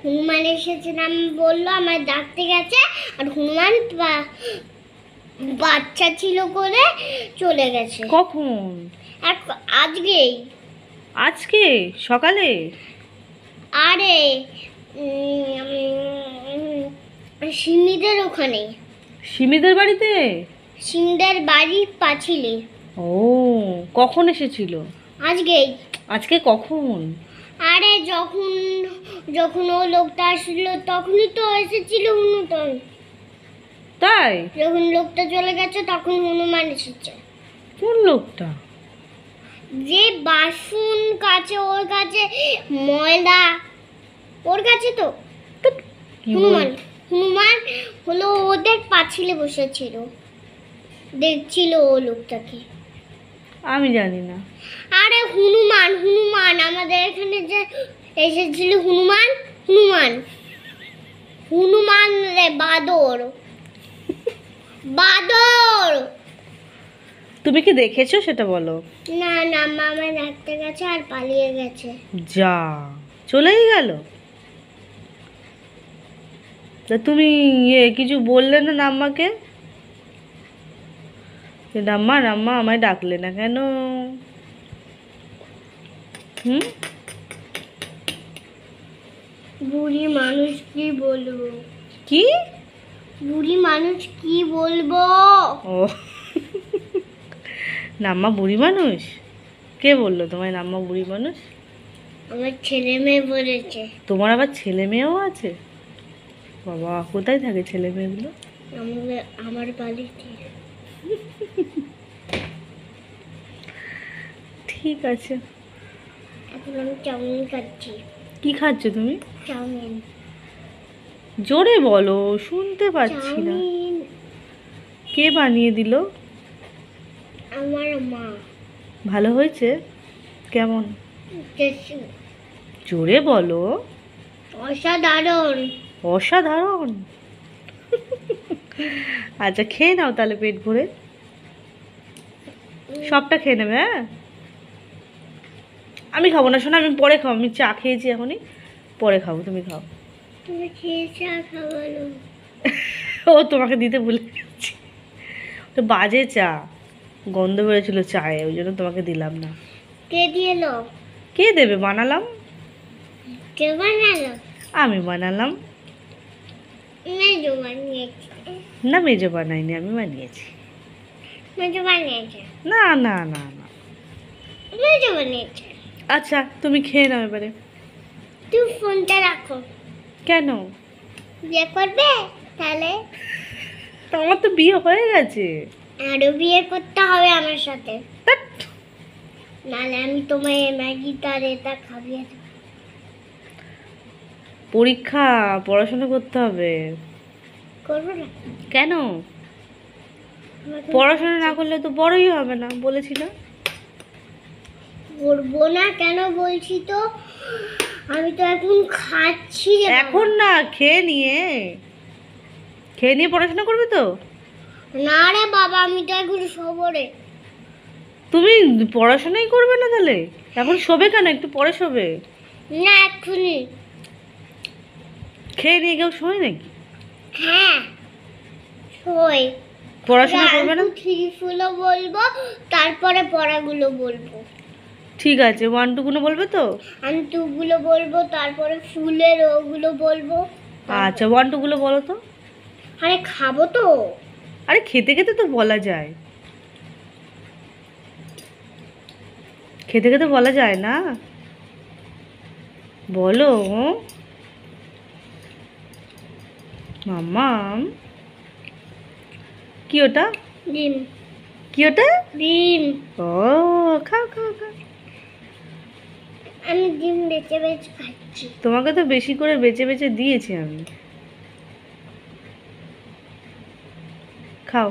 হনুমান এসেছে নাম বললো, আমার ডাকতে গেছে, আর হনুমান বাচ্চা ছিল করে চলে গেছে। কখন? আজকেই। আজকে সকালে? আরে সিমিদের ওখানে। সিমিদের বাড়িতে? সিমিদের বাড়ির পাঁচিলে। ও, কখন এসেছিল? আজকেই। আজকে কখন? আরে যখন যখন ও লোকটা আসলো তখনই তো এসেছিল হনুমান। তাই? যখন লোকটা চলে গেছে তখন হনুমান এসেছে। কোন লোকটা? যে বাসন কাছে, ওর কাছে ময়লা, ওর কাছে তো কি হনুমান। হনুমান হলো ওদের পাঁচিলে বসেছিল, দেখছিল ও লোকটাকে। আমি জানি না। আরে হনুমান হনুমান আমাদের এখানে যে এসেছিল হনুমান। হনুমান হনুমান রে, বাদর বাদর। তুমি কি দেখেছো সেটা বলো। না না, মামা ডাকতে গেছে আর পালিয়ে গেছে। যা, চলেই গেল। তা তুমি কিছু বললে না নাম্মাকে? যে নাম্মা নাম্মা আমায় ডাকলে না কেন? হুম? বুড়ি মানুষ কি বলবো? কি বুড়ি মানুষ কি বলবো? ও, নাম্মা বুড়ি মানুষ? কে বললো তোমায় নাম্মা বুড়ি মানুষ? আমার ছেলে মেয়ে বলেছে। তোমার আবার ছেলে মেয়েও আছে? বাবা, কোথায় থাকে ছেলে মেয়েগুলো? আমার বাড়িতে। ঠিক আছে। এখন আমি চাউমিন খাচ্ছি। কি খাচ্ছ তুমি? চাউমিন। জোরে বলো, শুনতে পাচ্ছি না। চাউমিন কে বানিয়ে দিল? আমার মা। ভালো হয়েছে? কেমন? টেস্টি। জোরে বলো। অসাধারণ। অসাধারণ। আচ্ছা, খেয়ে নাও তাহলে পেট ভরে। সবটা খেয়ে নেবে, হ্যাঁ? আমি খাবো না, শোনো, আমি পরে খাবো। আমি চা খেয়েছি এখনই, পরে খাবো, তুমি খাও। তুমি খেয়ে চা খাওয়ালো। ও, তোমাকে দিতে ভুলে গেছি। তো বাজে চা, গন্ধ বেরোছিল চায়ে, ওই জন্য তোমাকে দিলাম না। কে দিয়েলো? কে দেবে? বানালাম। কে বানালো? আমি বানালাম। মেজো বানিয়েছে। না, মেজো বানাইনি, আমি বানিয়েছি। মেজো বানিয়েছে। না না না না। মেজো বানিয়েছে। আচ্ছা, তুমি খেয়ে নাও এবারে। তুমি ফোনটা রাখো। কেন? বিয়ে করবে তাহলে? আমার তো বিয়ে হয়ে গেছে। আরো বিয়ে করতে হবে আমার সাথে, ধ্যাৎ। নাহলে আমি তোমায় ম্যাগি তার এটা খাবিয়ে দেবো। পরীক্ষা, পড়াশোনা করতে হবে। করবো না? কেন? আমাকে পড়াশোনা না করলে তো বড়ই হবে না, বলেছি না? করবো না কেন বলছি তো? আমি তো এখন খাচ্ছি রে বাবা। এখন না, খেয়ে নিয়ে পড়াশোনা করবে তো? না রে বাবা, আমি তো এখন শোবরে। তুমি পড়াশোনাই করবে না তাহলে? এখন শোবে কেন? একটু পরে শোবে। না এক্ষুনি। খেয়ে নিয়ে কেউ শোয় নাকি? হ্যাঁ শোয়। পড়াশোনা করবে না? থ্রি ফুলও বলবো, তারপরে পড়াগুলো বলবো। ঠিক আছে, 1 2 গুলো বলবে তো? আমি টুগুলো বলবো, তারপরে ফুলের ওগুলো বলবো। আচ্ছা, 1 2 গুলো বলো তো। আরে খাবো তো। আরে খেতে খেতে তো বলা যায়, খেতে খেতে বলা যায় না? বলো। মাম্মাম, কি ওটা? ডিম। কি ওটা? ডিম। ও, খাও খাও খাও। আমি ডিম বেছে বেছে খাচ্ছি। তোমাকে তো বেশি করে বেছে বেছে দিয়েছি আমি। খাও।